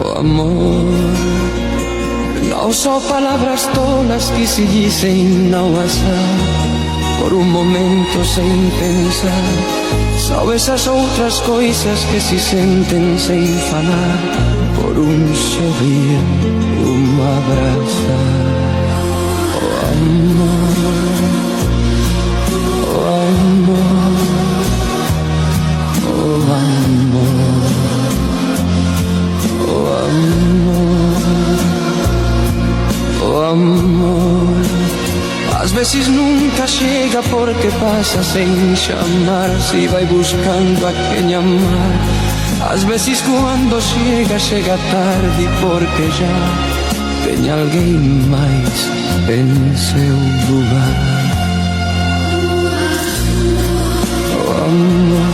Oh amor, não só palavras tolas que se dizem não assar, por um momento sem pensar. São essas outras coisas que se sentem sem falar, por um sorrir, um abraçar. Oh amor, oh amor, oh amor, oh amor, oh amor. Às vezes nunca chega porque passa sem chamar, se vai buscando a quem amar. Às vezes quando chega, chega tarde porque já tem alguém mais em seu lugar. Oh amor,